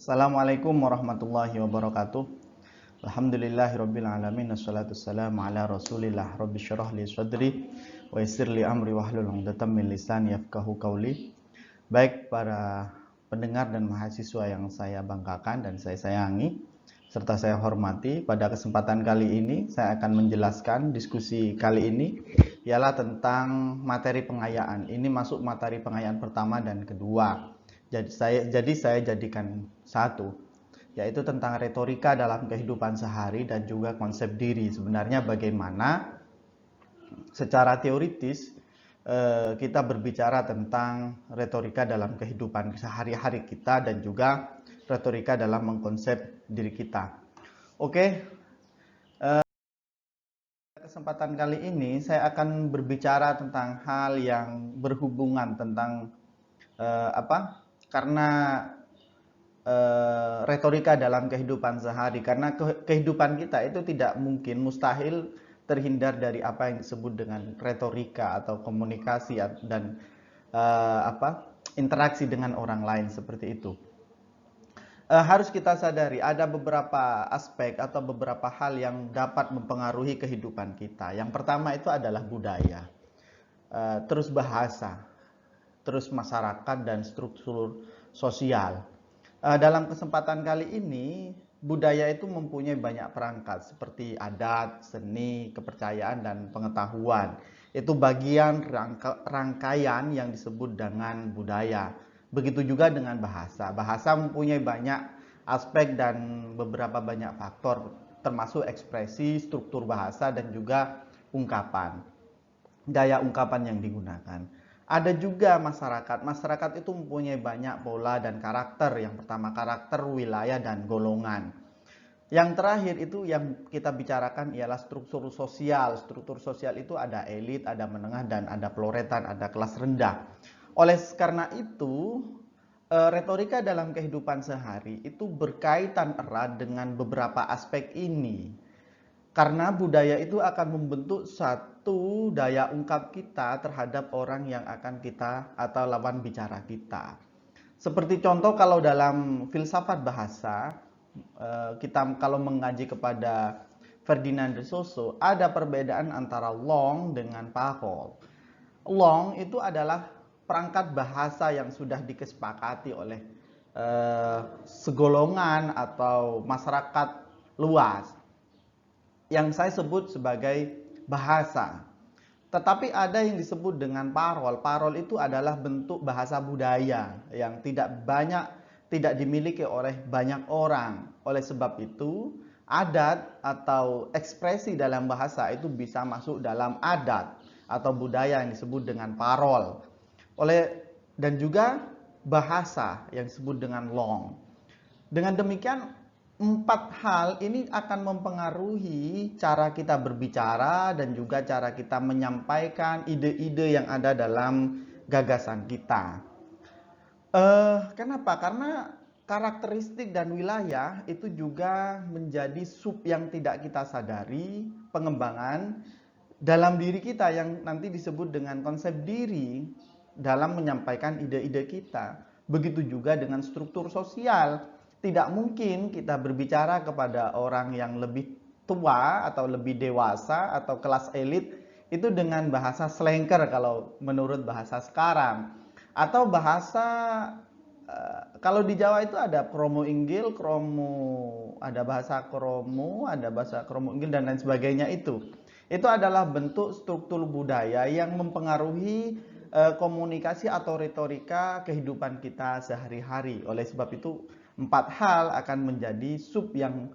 Assalamualaikum warahmatullahi wabarakatuh. Alhamdulillahirabbil alamin wassalatu wassalamu ala Rasulillah. Rabbi syrah li sadri wa yassir li amri wahlul 'uqdatam min lisani yafqahu qawli. Baik para pendengar dan mahasiswa yang saya banggakan dan saya sayangi serta saya hormati, pada kesempatan kali ini saya akan menjelaskan diskusi kali ini ialah tentang materi pengayaan. Ini masuk materi pengayaan pertama dan kedua. Jadi saya jadikan satu, yaitu tentang retorika dalam kehidupan sehari dan juga konsep diri. Sebenarnya bagaimana secara teoritis kita berbicara tentang retorika dalam kehidupan sehari-hari kita dan juga retorika dalam mengkonsep diri kita. Oke, kesempatan kali ini saya akan berbicara tentang hal yang berhubungan tentang karena retorika dalam kehidupan sehari, karena kehidupan kita itu tidak mungkin, mustahil terhindar dari apa yang disebut dengan retorika atau komunikasi dan interaksi dengan orang lain seperti itu. Harus kita sadari ada beberapa aspek atau beberapa hal yang dapat mempengaruhi kehidupan kita. Yang pertama itu adalah budaya, terus bahasa, terus masyarakat dan struktur sosial. Dalam kesempatan kali ini, budaya itu mempunyai banyak perangkat seperti adat, seni, kepercayaan, dan pengetahuan. Itu bagian rangkaian yang disebut dengan budaya. Begitu juga dengan bahasa. Bahasa mempunyai banyak aspek dan beberapa banyak faktor, termasuk ekspresi, struktur bahasa, dan juga ungkapan, gaya ungkapan yang digunakan. Ada juga masyarakat. Masyarakat itu mempunyai banyak pola dan karakter. Yang pertama karakter, wilayah, dan golongan. Yang terakhir itu yang kita bicarakan ialah struktur sosial. Struktur sosial itu ada elit, ada menengah, dan ada floretan, ada kelas rendah. Oleh karena itu, retorika dalam kehidupan sehari itu berkaitan erat dengan beberapa aspek ini. Karena budaya itu akan membentuk satu daya ungkap kita terhadap orang yang akan kita atau lawan bicara kita. Seperti contoh kalau dalam filsafat bahasa, kita kalau mengaji kepada Ferdinand de Saussure, ada perbedaan antara long dengan parole. Long itu adalah perangkat bahasa yang sudah disepakati oleh segolongan atau masyarakat luas, yang saya sebut sebagai bahasa. Tetapi ada yang disebut dengan parol. Parol itu adalah bentuk bahasa budaya yang tidak dimiliki oleh banyak orang. Oleh sebab itu, adat atau ekspresi dalam bahasa itu bisa masuk dalam adat atau budaya yang disebut dengan parol. Dan juga bahasa yang disebut dengan long. Dengan demikian, 4 hal ini akan mempengaruhi cara kita berbicara dan juga cara kita menyampaikan ide-ide yang ada dalam gagasan kita. Kenapa? Karena karakteristik dan wilayah itu juga menjadi sub yang tidak kita sadari, pengembangan dalam diri kita yang nanti disebut dengan konsep diri dalam menyampaikan ide-ide kita. Begitu juga dengan struktur sosial. Tidak mungkin kita berbicara kepada orang yang lebih tua atau lebih dewasa atau kelas elit itu dengan bahasa slangker kalau menurut bahasa sekarang. Atau bahasa, kalau di Jawa itu ada kromo inggil, ada bahasa kromo inggil dan lain sebagainya itu. Itu adalah bentuk struktur budaya yang mempengaruhi komunikasi atau retorika kehidupan kita sehari-hari. Oleh sebab itu, 4 hal akan menjadi sub yang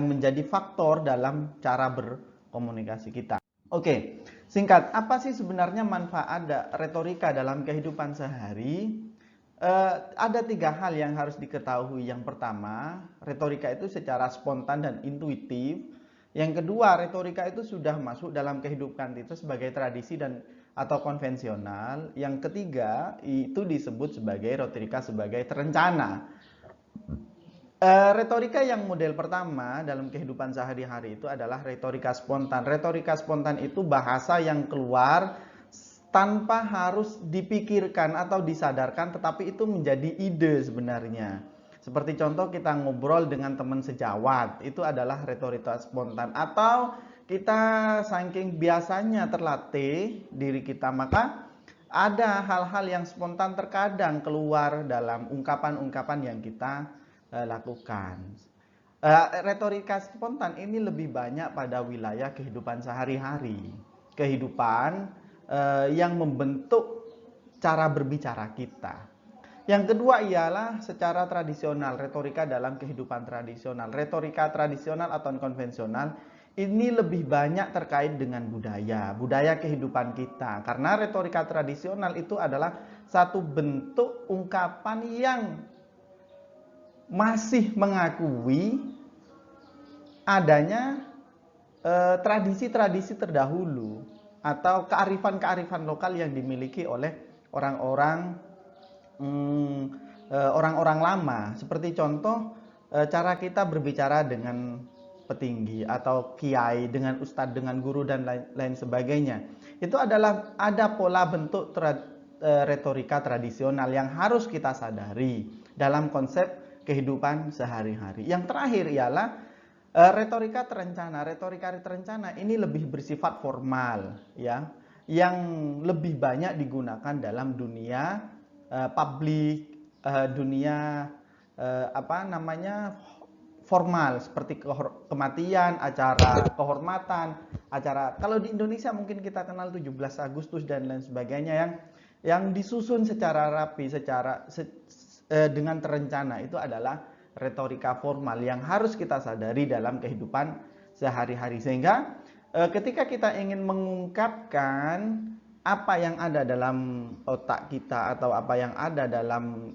menjadi faktor dalam cara berkomunikasi kita. Oke, singkat, apa sih sebenarnya manfaat retorika dalam kehidupan sehari? Ada 3 hal yang harus diketahui. Yang pertama, retorika itu secara spontan dan intuitif. Yang kedua, retorika itu sudah masuk dalam kehidupan kita sebagai tradisi atau konvensional. Yang ketiga, itu disebut sebagai retorika sebagai terencana. Retorika yang model pertama dalam kehidupan sehari-hari itu adalah retorika spontan. Retorika spontan itu bahasa yang keluar tanpa harus dipikirkan atau disadarkan, tetapi itu menjadi ide sebenarnya. Seperti contoh kita ngobrol dengan teman sejawat, itu adalah retorika spontan. Atau kita saking biasanya terlatih diri kita, maka ada hal-hal yang spontan terkadang keluar dalam ungkapan-ungkapan yang kita lakukan. Retorika spontan ini lebih banyak pada wilayah kehidupan sehari-hari. Kehidupan yang membentuk cara berbicara kita. Yang kedua ialah secara tradisional, retorika dalam kehidupan tradisional. Retorika tradisional atau konvensional ini lebih banyak terkait dengan budaya kehidupan kita. Karena retorika tradisional itu adalah satu bentuk ungkapan yang masih mengakui adanya tradisi-tradisi terdahulu atau kearifan-kearifan lokal yang dimiliki oleh orang-orang lama. Seperti contoh cara kita berbicara dengan petinggi atau kiai, dengan ustadz, dengan guru dan lain sebagainya. Itu adalah ada pola bentuk retorika tradisional yang harus kita sadari dalam konsep kehidupan sehari-hari. Yang terakhir ialah retorika terencana. Retorika terencana ini lebih bersifat formal, ya, yang lebih banyak digunakan dalam dunia publik, dunia formal, seperti kematian, acara kehormatan, acara, kalau di Indonesia mungkin kita kenal 17 Agustus dan lain sebagainya yang disusun secara rapi, dengan terencana. Itu adalah retorika formal yang harus kita sadari dalam kehidupan sehari-hari. Sehingga ketika kita ingin mengungkapkan apa yang ada dalam otak kita atau apa yang ada dalam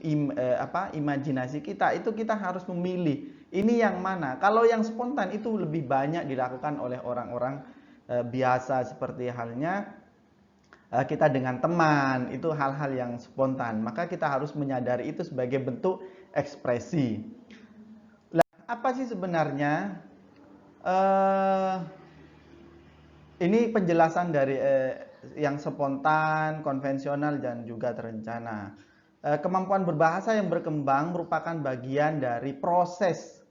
imajinasi kita, itu kita harus memilih ini yang mana. Kalau yang spontan itu lebih banyak dilakukan oleh orang-orang biasa, seperti halnya kita dengan teman, itu hal-hal yang spontan. Maka kita harus menyadari itu sebagai bentuk ekspresi. Nah, apa sih sebenarnya ini penjelasan dari yang spontan, konvensional, dan juga terencana. Kemampuan berbahasa yang berkembang merupakan bagian dari proses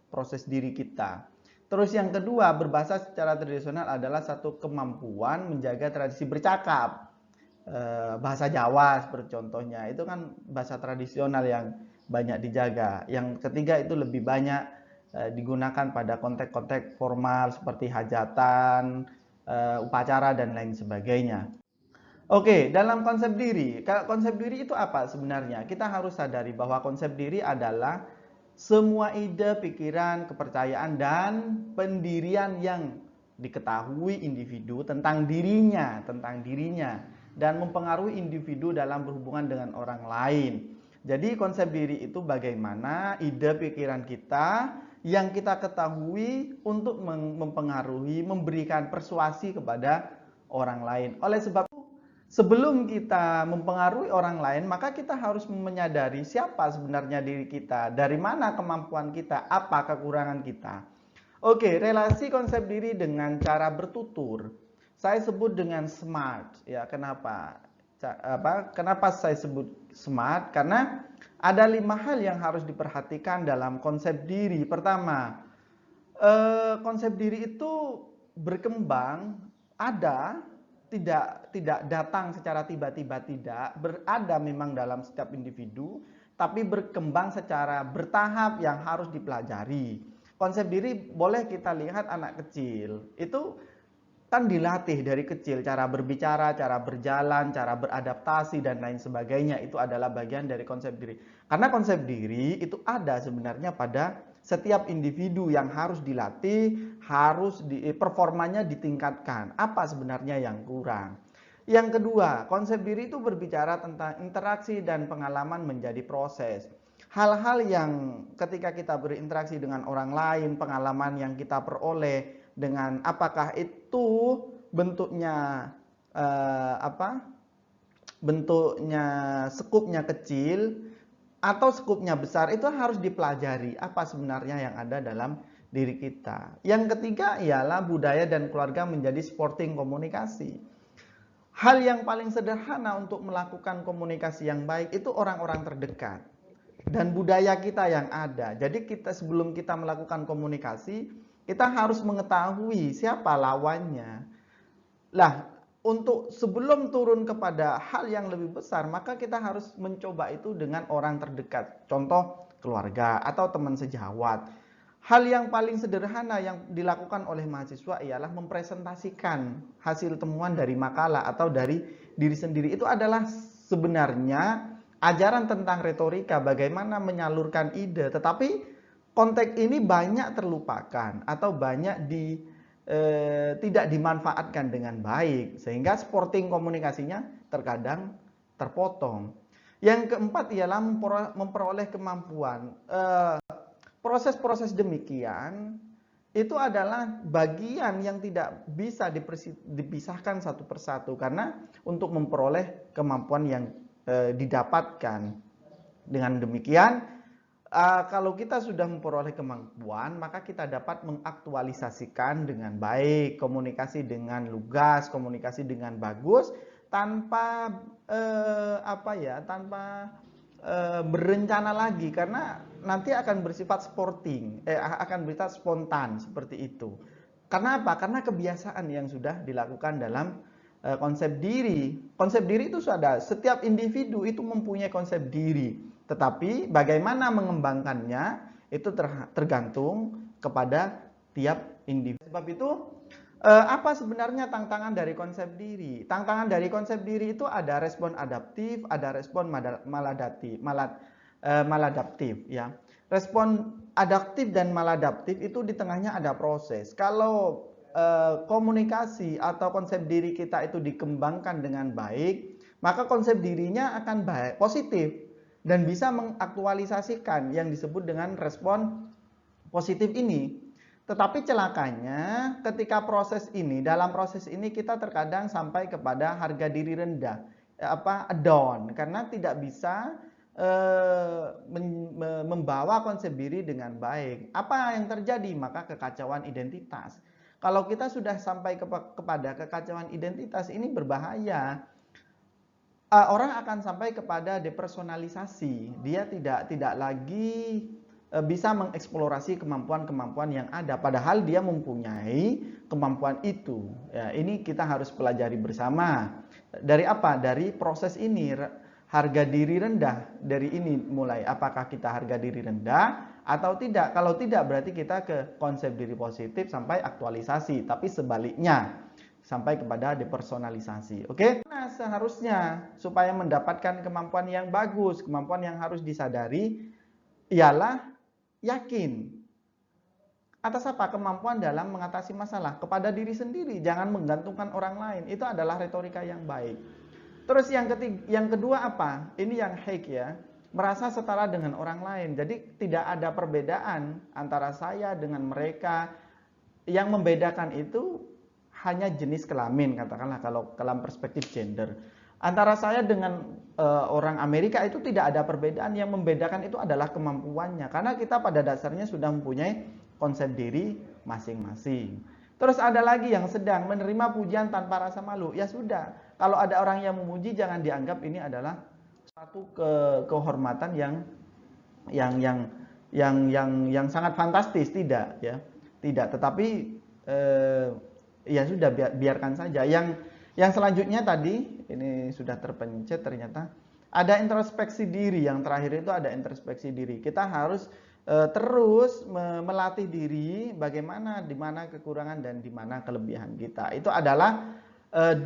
diri kita. Terus yang kedua, berbahasa secara tradisional adalah satu kemampuan menjaga tradisi bercakap. Bahasa Jawa seperti contohnya, itu kan bahasa tradisional yang banyak dijaga. Yang ketiga itu lebih banyak digunakan pada konteks-konteks formal seperti hajatan, upacara, dan lain sebagainya. Oke, dalam konsep diri itu apa sebenarnya? Kita harus sadari bahwa konsep diri adalah semua ide, pikiran, kepercayaan, dan pendirian yang diketahui individu tentang dirinya, dan mempengaruhi individu dalam berhubungan dengan orang lain. Jadi konsep diri itu bagaimana ide, pikiran kita yang kita ketahui untuk mempengaruhi, memberikan persuasi kepada orang lain. Oleh sebab itu, sebelum kita mempengaruhi orang lain, maka kita harus menyadari siapa sebenarnya diri kita, dari mana kemampuan kita, apa kekurangan kita. Oke, relasi konsep diri dengan cara bertutur. Saya sebut dengan SMART, ya. Kenapa? Kenapa saya sebut SMART? Karena ada 5 hal yang harus diperhatikan dalam konsep diri. Pertama, konsep diri itu berkembang, tidak datang secara tiba-tiba, berada memang dalam setiap individu, tapi berkembang secara bertahap yang harus dipelajari. Konsep diri boleh kita lihat anak kecil, itu kan dilatih dari kecil, cara berbicara, cara berjalan, cara beradaptasi, dan lain sebagainya. Itu adalah bagian dari konsep diri. Karena konsep diri itu ada sebenarnya pada setiap individu yang harus dilatih, performanya ditingkatkan. Apa sebenarnya yang kurang? Yang kedua, konsep diri itu berbicara tentang interaksi dan pengalaman menjadi proses. Hal-hal yang ketika kita berinteraksi dengan orang lain, pengalaman yang kita peroleh, dengan apakah itu bentuknya skupnya kecil atau skupnya besar, itu harus dipelajari apa sebenarnya yang ada dalam diri kita. Yang ketiga ialah budaya dan keluarga menjadi supporting komunikasi. Hal yang paling sederhana untuk melakukan komunikasi yang baik itu orang-orang terdekat. dan budaya kita yang ada. Jadi kita sebelum kita melakukan komunikasi, kita harus mengetahui siapa lawannya. Lah, untuk sebelum turun kepada hal yang lebih besar, maka kita harus mencoba itu dengan orang terdekat. Contoh keluarga atau teman sejawat. Hal yang paling sederhana yang dilakukan oleh mahasiswa ialah mempresentasikan hasil temuan dari makalah atau dari diri sendiri. Itu adalah sebenarnya ajaran tentang retorika, bagaimana menyalurkan ide. Tetapi konteks ini banyak terlupakan atau banyak tidak dimanfaatkan dengan baik, sehingga sporting komunikasinya terkadang terpotong. Yang keempat ialah memperoleh kemampuan. Proses-proses demikian itu adalah bagian yang tidak bisa dipisahkan satu persatu, karena untuk memperoleh kemampuan yang didapatkan. Dengan demikian, kalau kita sudah memperoleh kemampuan, maka kita dapat mengaktualisasikan dengan baik, komunikasi dengan lugas, komunikasi dengan bagus, tanpa berencana lagi, karena nanti akan bersifat akan bersifat spontan seperti itu. Karena apa? Karena kebiasaan yang sudah dilakukan dalam konsep diri. Konsep diri itu sudah, setiap individu itu mempunyai konsep diri. Tetapi bagaimana mengembangkannya itu tergantung kepada tiap individu. Sebab itu apa sebenarnya tantangan dari konsep diri? Tantangan dari konsep diri itu ada respon adaptif, ada respon maladaptif, ya. Respon adaptif dan maladaptif itu di tengahnya ada proses. Kalau komunikasi atau konsep diri kita itu dikembangkan dengan baik, maka konsep dirinya akan baik, positif, dan bisa mengaktualisasikan yang disebut dengan respon positif ini. Tetapi celakanya ketika dalam proses ini kita terkadang sampai kepada harga diri rendah, down, karena tidak bisa membawa konsep diri dengan baik. Apa yang terjadi? Maka kekacauan identitas. Kalau kita sudah sampai kepada kekacauan identitas, ini berbahaya. Orang akan sampai kepada depersonalisasi. Dia tidak lagi bisa mengeksplorasi kemampuan-kemampuan yang ada, padahal dia mempunyai kemampuan itu. Ya, ini kita harus pelajari bersama. Dari apa? Dari proses ini, harga diri rendah. Dari ini mulai, apakah kita harga diri rendah atau tidak? Kalau tidak, berarti kita ke konsep diri positif sampai aktualisasi. Tapi sebaliknya, sampai kepada depersonalisasi. Oke? Nah, seharusnya supaya mendapatkan kemampuan yang bagus, kemampuan yang harus disadari ialah yakin atas apa? Kemampuan dalam mengatasi masalah kepada diri sendiri, jangan menggantungkan orang lain. Itu adalah retorika yang baik. Terus yang kedua apa? Ini yang hack, ya. Merasa setara dengan orang lain. Jadi tidak ada perbedaan antara saya dengan mereka. Yang membedakan itu hanya jenis kelamin, katakanlah kalau dalam perspektif gender. Antara saya dengan orang Amerika itu tidak ada perbedaan. Yang membedakan itu adalah kemampuannya, karena kita pada dasarnya sudah mempunyai konsep diri masing-masing. Terus ada lagi yang sedang menerima pujian tanpa rasa malu. Ya sudah, kalau ada orang yang memuji, jangan dianggap ini adalah suatu kehormatan yang sangat fantastis, tidak, ya. Tidak, tetapi ya sudah, biarkan saja. Yang selanjutnya tadi, ini sudah terpencet ternyata, ada introspeksi diri. Yang terakhir itu ada introspeksi diri. Kita harus terus melatih diri bagaimana, di mana kekurangan dan di mana kelebihan kita. Itu adalah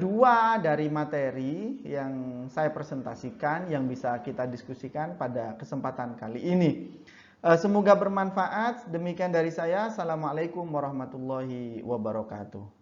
dua dari materi yang saya presentasikan yang bisa kita diskusikan pada kesempatan kali ini. Semoga bermanfaat. Demikian dari saya. Assalamualaikum warahmatullahi wabarakatuh.